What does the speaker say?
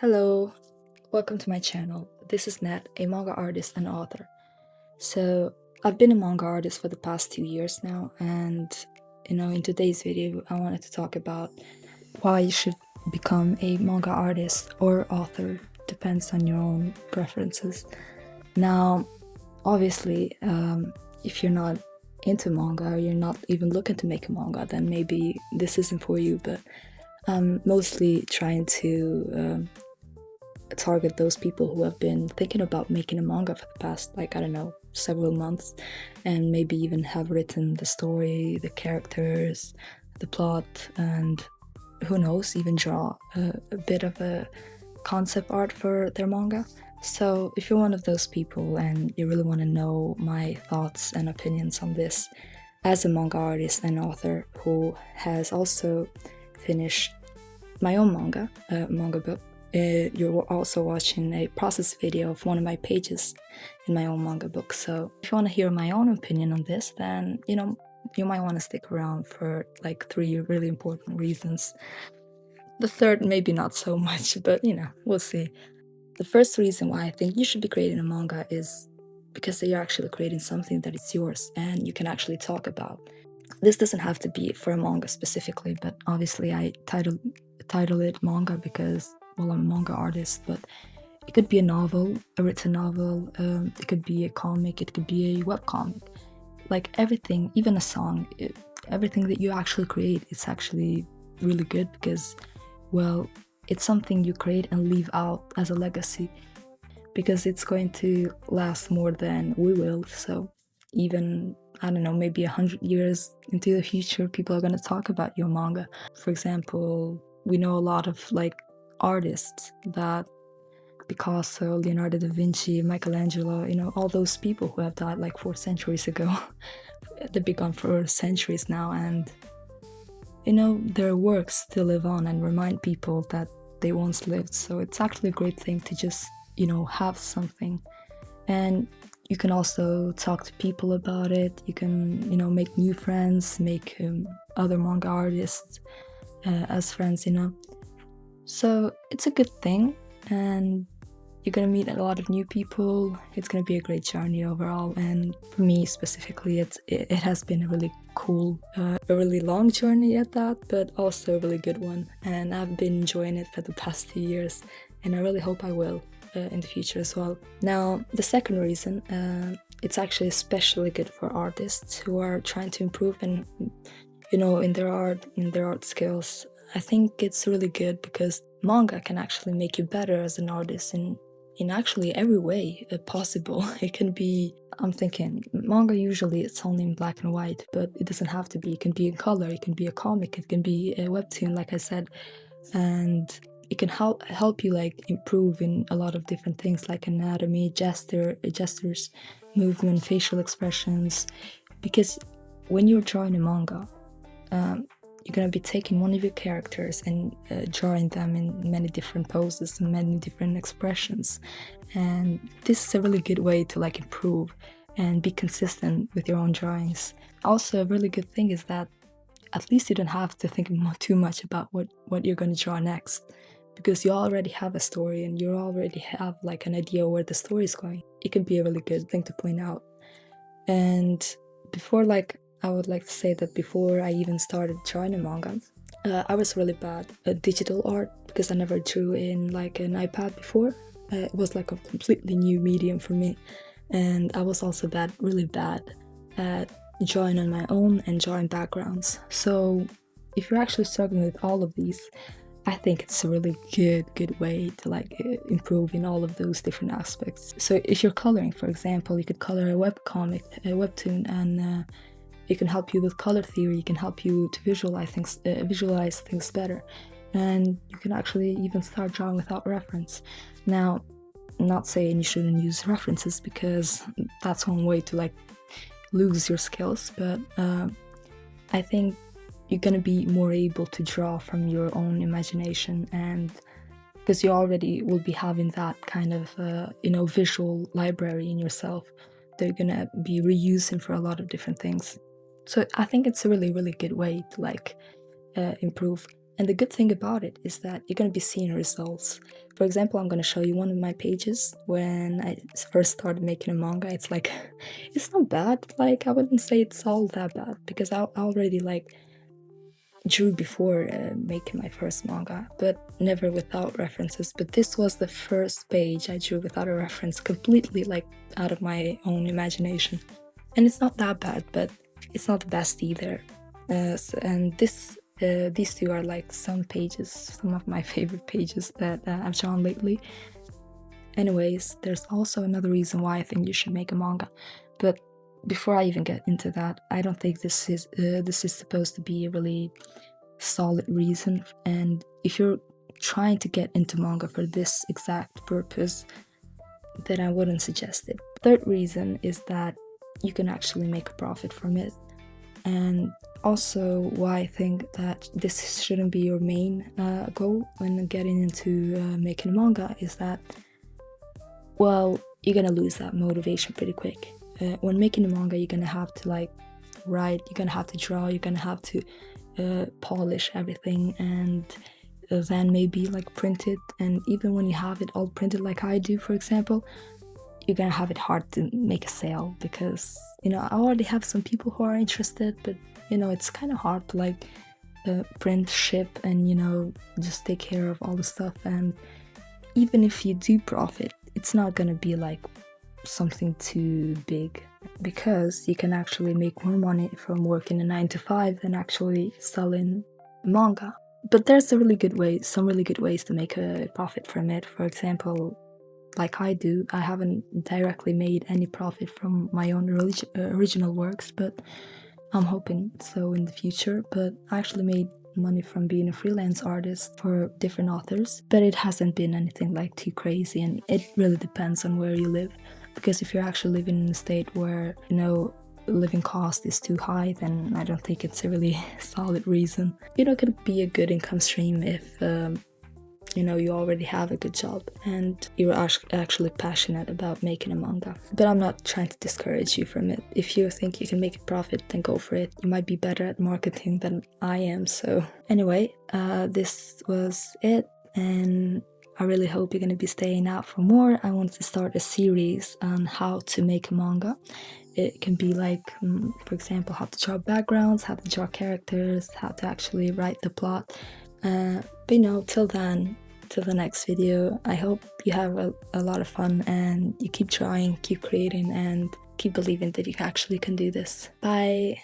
Hello, welcome to my channel. This is Nat, a manga artist and author. So, I've been a manga artist for the past 2 years now, and in today's video, I wanted to talk about why you should become a manga artist or author. Depends on your own preferences. Now, obviously, if you're not into manga or you're not even looking to make a manga, then maybe this isn't for you, but I'm mostly trying to target those people who have been thinking about making a manga for the past, like, I don't know, several months, and maybe even have written the story, the characters, the plot, and who knows, even draw a bit of a concept art for their manga. So if you're one of those people and you really want to know my thoughts and opinions on this, as a manga artist and author who has also finished my own manga book, you're also watching a process video of one of my pages in my own manga book. So if you want to hear my own opinion on this, then you might want to stick around for like 3 really important reasons. The third maybe not so much, but we'll see. The first reason why I think you should be creating a manga is because you're actually creating something that is yours and you can actually talk about. This doesn't have to be for a manga specifically, but obviously I title it manga because, well, I'm a manga artist, but it could be a novel, a written novel, it could be a comic, it could be a webcomic. Like everything, even a song, everything that you actually create, it's actually really good because, well, it's something you create and leave out as a legacy because it's going to last more than we will. So even, I don't know, maybe 100 years into the future, people are going to talk about your manga. For example, we know a lot of like artists that Picasso, Leonardo da Vinci, Michelangelo, all those people who have died like 4 centuries ago. They've been gone for centuries now, and their works still live on and remind people that they once lived. So it's actually a great thing to just have something. And you can also talk to people about it. You can make new friends, make other manga artists as friends. So it's a good thing, and you're gonna meet a lot of new people. It's gonna be a great journey overall, and for me specifically, it has been a really cool, a really long journey at that, but also a really good one. And I've been enjoying it for the past 2 years, and I really hope I will in the future as well. Now, the second reason, it's actually especially good for artists who are trying to improve and in their art skills. I think it's really good because manga can actually make you better as an artist in actually every way possible. It can be, I'm thinking, manga usually it's only in black and white, but it doesn't have to be. It can be in color, it can be a comic, it can be a webtoon, like I said, and it can help you like improve in a lot of different things like anatomy, gestures, movement, facial expressions, because when you're drawing a manga, you're going to be taking one of your characters and drawing them in many different poses and many different expressions. And this is a really good way to like improve and be consistent with your own drawings. Also, a really good thing is that at least you don't have to think too much about what you're going to draw next, because you already have a story and you already have like an idea where the story is going. It can be a really good thing to point out. And before, like, I would like to say that before I even started drawing a manga, I was really bad at digital art because I never drew in like an iPad before. It was like a completely new medium for me, and I was also really bad at drawing on my own and drawing backgrounds. So if you're actually struggling with all of these, I think it's a really good way to like improve in all of those different aspects. So if you're coloring, for example, you could color a webcomic, a webtoon, and it can help you with color theory. It can help you to visualize things better, and you can actually even start drawing without reference. Now, I'm not saying you shouldn't use references because that's one way to like lose your skills, but I think you're gonna be more able to draw from your own imagination, and because you already will be having that kind of visual library in yourself that you're gonna be reusing for a lot of different things. So I think it's a really good way to like improve. And the good thing about it is that you're going to be seeing results. For example, I'm going to show you one of my pages when I first started making a manga. It's like, it's not bad. Like, I wouldn't say it's all that bad because I already like drew before making my first manga, but never without references. But this was the first page I drew without a reference, completely like out of my own imagination. And it's not that bad, but it's not the best either. And these two are like some pages, some of my favorite pages that I've drawn lately. Anyways, there's also another reason why I think you should make a manga, but before I even get into that, I don't think this is supposed to be a really solid reason. And if you're trying to get into manga for this exact purpose, then I wouldn't suggest it. Third reason is that you can actually make a profit from it. And also why I think that this shouldn't be your main goal when getting into making a manga is that, well, you're gonna lose that motivation pretty quick. When making a manga, you're gonna have to like write, you're gonna have to draw, you're gonna have to polish everything, and then maybe like print it. And even when you have it all printed like I do, for example, you're gonna have it hard to make a sale because, you know, I already have some people who are interested, but you know, it's kind of hard to like print, ship, and you know, just take care of all the stuff. And even if you do profit, it's not gonna be like something too big, because you can actually make more money from working a 9 to 5 than actually selling manga. But there's some really good ways to make a profit from it. For example, like I do, I haven't directly made any profit from my own original works, but I'm hoping so in the future. But I actually made money from being a freelance artist for different authors, but it hasn't been anything like too crazy, and it really depends on where you live. Because if you're actually living in a state where, you know, living cost is too high, then I don't think it's a really solid reason. You're not gonna be a good income stream if you know, you already have a good job and you're actually passionate about making a manga. But I'm not trying to discourage you from it. If you think you can make a profit, then go for it. You might be better at marketing than I am. So anyway, this was it, and I really hope you're going to be staying out for more. I want to start a series on how to make a manga. It can be like, for example, how to draw backgrounds, how to draw characters, how to actually write the plot. But you know, till then, till the next video, I hope you have a lot of fun and you keep trying, keep creating, and keep believing that you actually can do this. Bye!